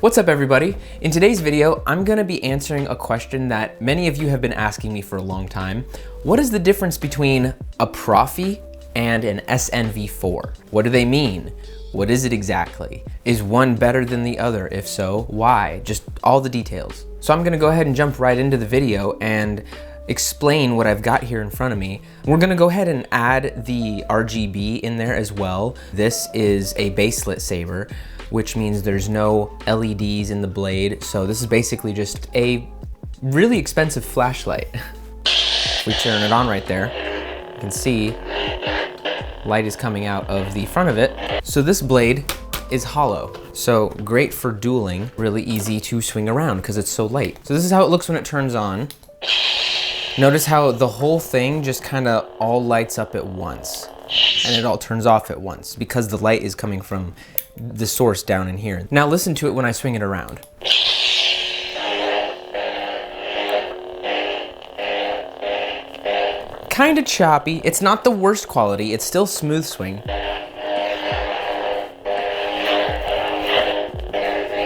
What's up everybody? In today's video, I'm gonna be answering a question that many of you have been asking me for a long time. What is the difference between a Proffie and an SNV4? What do they mean? What is it exactly? Is one better than the other? If so, why? Just all the details. So I'm gonna go ahead and jump right into the video and explain what I've got here in front of me. We're gonna go ahead and add the RGB in there as well. This is a baselit saber, which means there's no LEDs in the blade. So this is basically just a really expensive flashlight. We turn it on right there. You can see light is coming out of the front of it. So this blade is hollow. So great for dueling, really easy to swing around because it's so light. So this is how it looks when it turns on. Notice how the whole thing just kind of all lights up at once and it all turns off at once because the light is coming from the source down in here. Now listen to it when I swing it around. Kind of choppy. It's not the worst quality. It's still smooth swing.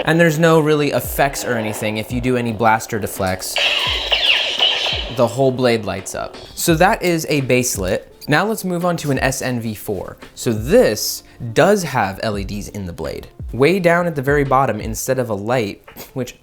And there's no really effects or anything. If you do any blaster deflects, the whole blade lights up. So that is a baselit. Now let's move on to an SNV4. So this does have LEDs in the blade. Way down at the very bottom, instead of a light, which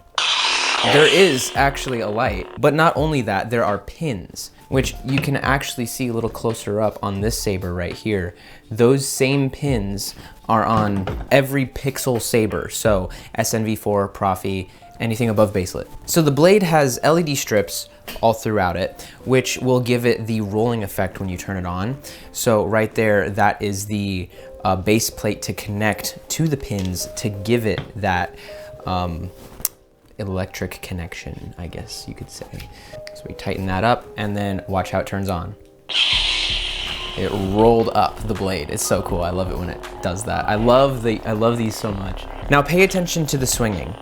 there is actually a light, but not only that, there are pins, which you can actually see a little closer up on this saber right here. Those same pins are on every pixel saber. So SNV4, Proffie, anything above baselit. So the blade has LED strips all throughout it, which will give it the rolling effect when you turn it on. So right there, that is the base plate to connect to the pins to give it that electric connection, I guess you could say. So we tighten that up and then watch how it turns on. It rolled up the blade. It's so cool. I love it when it does that. I love these so much. Now pay attention to the swinging.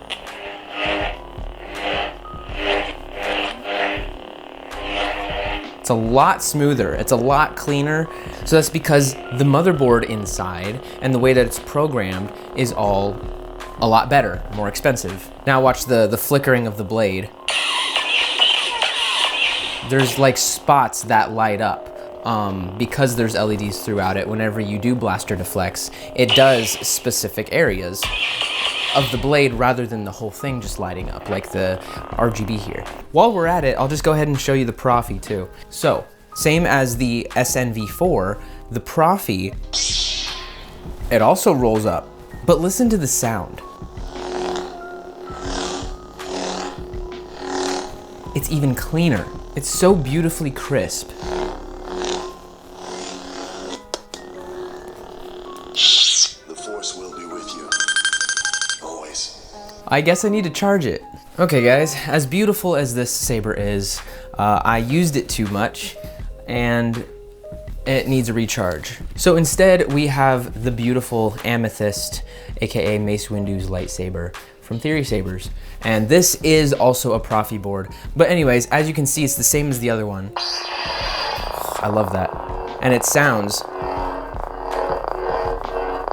It's a lot smoother, it's a lot cleaner. So that's because the motherboard inside and the way that it's programmed is all a lot better, more expensive. Now watch the flickering of the blade. There's like spots that light up because there's LEDs throughout it. Whenever you do blaster deflects, it does specific areas of the blade rather than the whole thing just lighting up like the RGB here. While we're at it, I'll just go ahead and show you the Proffie too. So, same as the SNV4, the Proffie, it also rolls up, but listen to the sound. It's even cleaner. It's so beautifully crisp. The force will be with you. Always. I guess I need to charge it. Okay guys, as beautiful as this saber is, I used it too much and it needs a recharge. So instead we have the beautiful Amethyst, aka Mace Windu's lightsaber from Theory Sabers. And this is also a Proffie board. But anyways, as you can see, it's the same as the other one. I love that. And it sounds,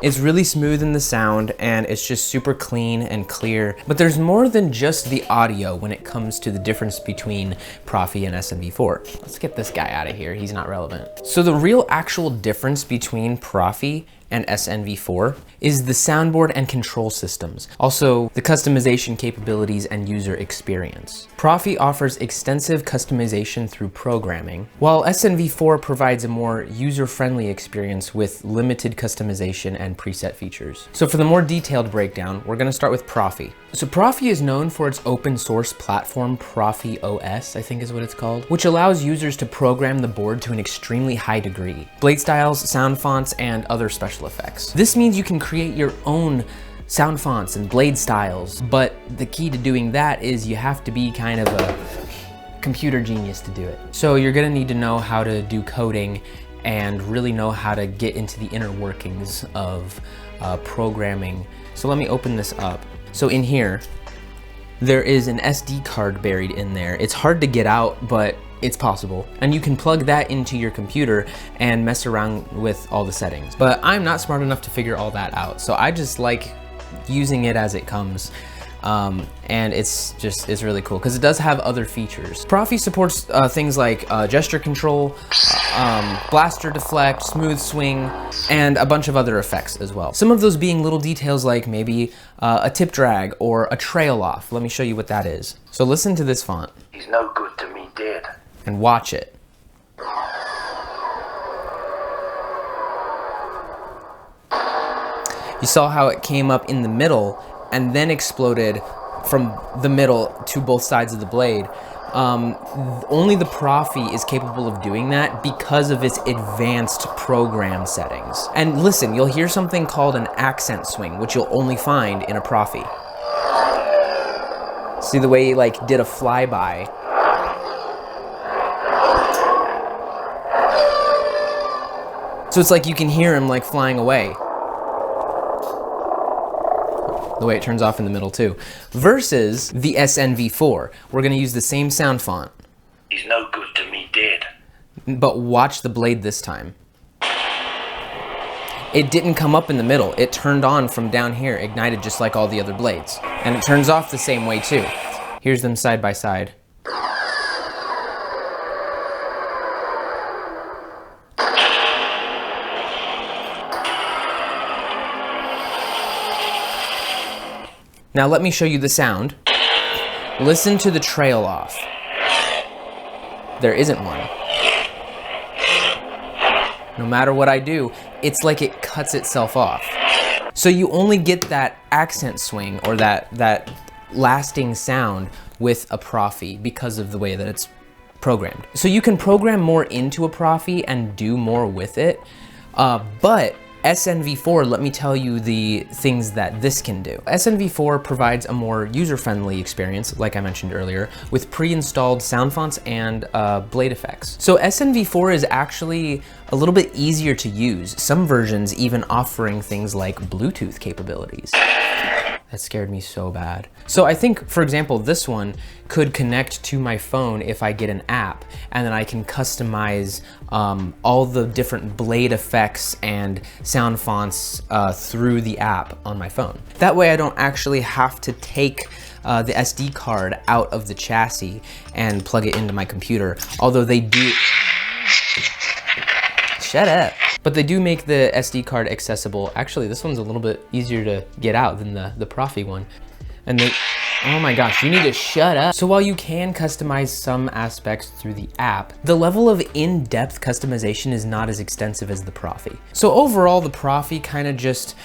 it's really smooth in the sound and it's just super clean and clear. But there's more than just the audio when it comes to the difference between Proffie and SNV4. Let's get this guy out of here, he's not relevant. So the real actual difference between Proffie and SNV4 is the soundboard and control systems. Also, the customization capabilities and user experience. Proffie offers extensive customization through programming, while SNV4 provides a more user-friendly experience with limited customization and preset features. So for the more detailed breakdown, we're gonna start with Proffie. So Proffie is known for its open source platform, Proffie OS, I think is what it's called, which allows users to program the board to an extremely high degree. Blade styles, sound fonts, and other special effects. This means you can create your own sound fonts and blade styles, but the key to doing that is you have to be kind of a computer genius to do it. So you're gonna need to know how to do coding and really know how to get into the inner workings of programming. So let me open this up. So in here, there is an SD card buried in there. It's hard to get out, but it's possible. And you can plug that into your computer and mess around with all the settings. But I'm not smart enough to figure all that out. So I just like using it as it comes. And it's really cool because it does have other features. Proffie supports things like gesture control, blaster deflect, smooth swing, and a bunch of other effects as well. Some of those being little details like maybe a tip drag or a trail off. Let me show you what that is. So listen to this font. He's no good to me dead. And watch it. You saw how it came up in the middle and then exploded from the middle to both sides of the blade. Only the Proffie is capable of doing that because of its advanced program settings. And listen, you'll hear something called an accent swing, which you'll only find in a Proffie. See the way he like did a flyby. So it's like you can hear him like flying away. The way it turns off in the middle too. Versus the SNV4. We're gonna use the same sound font. He's no good to me dead. But watch the blade this time. It didn't come up in the middle. It turned on from down here, ignited just like all the other blades. And it turns off the same way too. Here's them side by side. Now let me show you the sound. Listen to the trail off. There isn't one. No matter what I do, it's like it cuts itself off. So you only get that accent swing or that lasting sound with a Proffie because of the way that it's programmed. So you can program more into a Proffie and do more with it, but SNV4, let me tell you the things that this can do. SNV4 provides a more user-friendly experience, like I mentioned earlier, with pre-installed sound fonts and blade effects. So SNV4 is actually a little bit easier to use, some versions even offering things like Bluetooth capabilities. That scared me so bad. So I think, for example, this one could connect to my phone if I get an app, and then I can customize all the different blade effects and sound fonts through the app on my phone. That way I don't actually have to take the SD card out of the chassis and plug it into my computer, although they do... Shut up. But they do make the SD card accessible. Actually, this one's a little bit easier to get out than the Proffie one. And they, oh my gosh, you need to shut up. So while you can customize some aspects through the app, the level of in-depth customization is not as extensive as the Proffie. So overall, the Proffie kind of just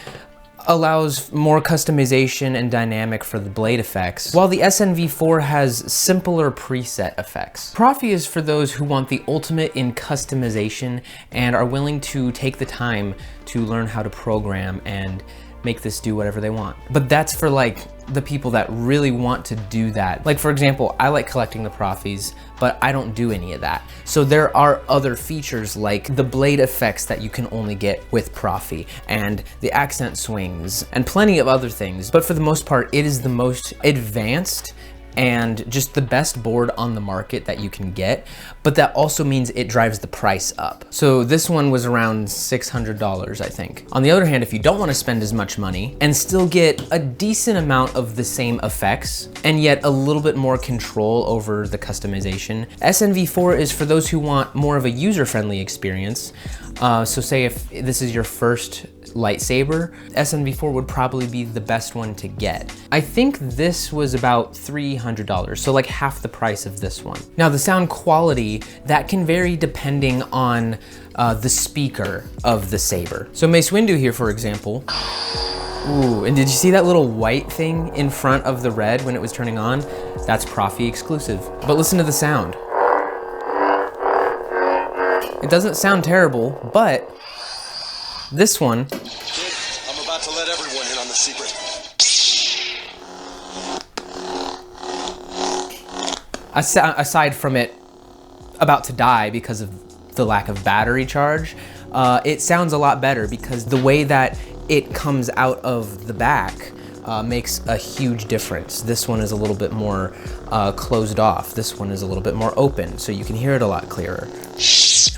allows more customization and dynamic for the blade effects, while the SNV4 has simpler preset effects. Proffie is for those who want the ultimate in customization and are willing to take the time to learn how to program and make this do whatever they want. But that's for like the people that really want to do that. Like for example, I like collecting the Proffies, but I don't do any of that. So there are other features like the blade effects that you can only get with Proffie and the accent swings and plenty of other things. But for the most part, it is the most advanced and just the best board on the market that you can get, but that also means it drives the price up. So this one was around $600, I think. On the other hand, if you don't want to spend as much money and still get a decent amount of the same effects and yet a little bit more control over the customization, SNV4 is for those who want more of a user-friendly experience. So say if this is your first lightsaber, SNV4 would probably be the best one to get. I think this was about $300, so like half the price of this one. Now the sound quality, that can vary depending on the speaker of the saber. So Mace Windu here, for example. Ooh, and did you see that little white thing in front of the red when it was turning on? That's Proffie exclusive. But listen to the sound. It doesn't sound terrible, but this one... Kid, I'm about to let everyone in on the secret. Aside from it about to die because of the lack of battery charge, it sounds a lot better because the way that it comes out of the back makes a huge difference. This one is a little bit more closed off. This one is a little bit more open, so you can hear it a lot clearer.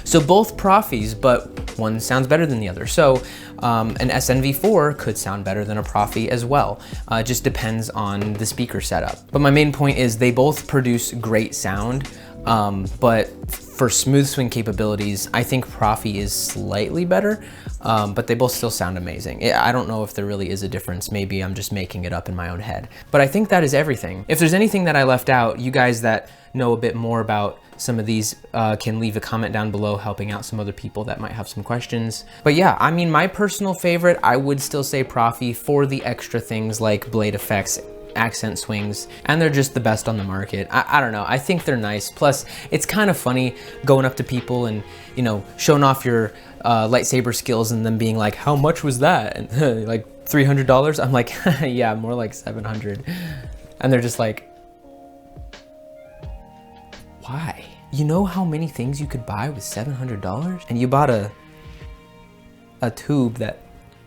So both Proffies, but one sounds better than the other. So an SNV4 could sound better than a Proffie as well. It just depends on the speaker setup. But my main point is they both produce great sound, but for smooth swing capabilities, I think Proffie is slightly better, but they both still sound amazing. I don't know if there really is a difference. Maybe I'm just making it up in my own head. But I think that is everything. If there's anything that I left out, you guys that know a bit more about some of these can leave a comment down below, helping out some other people that might have some questions. But yeah, I mean, my personal favorite, I would still say Proffie for the extra things like blade effects, accent swings, and they're just the best on the market. I don't know, I think they're nice. Plus, it's kind of funny going up to people and, you know, showing off your lightsaber skills and them being like, how much was that? And like $300? I'm like, yeah, more like 700. And they're just like, why? You know how many things you could buy with $700? And you bought a tube that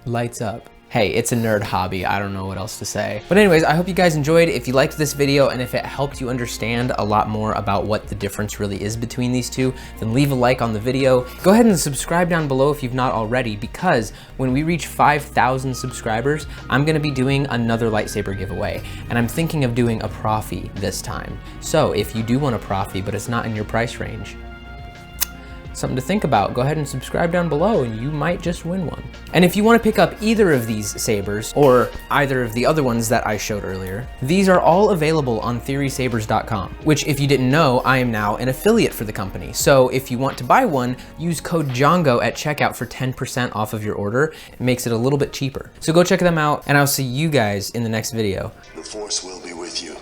lights up. Hey, it's a nerd hobby. I don't know what else to say. But anyways, I hope you guys enjoyed. If you liked this video and if it helped you understand a lot more about what the difference really is between these two, then leave a like on the video. Go ahead and subscribe down below if you've not already, because when we reach 5,000 subscribers, I'm gonna be doing another lightsaber giveaway. And I'm thinking of doing a Proffie this time. So if you do want a Proffie, but it's not in your price range, something to think about. Go ahead and subscribe down below and you might just win one. And if you want to pick up either of these sabers or either of the other ones that I showed earlier, these are all available on theorysabers.com, which if you didn't know, I am now an affiliate for the company. So if you want to buy one, use code JONGO at checkout for 10% off of your order. It makes it a little bit cheaper. So go check them out and I'll see you guys in the next video. The Force will be with you.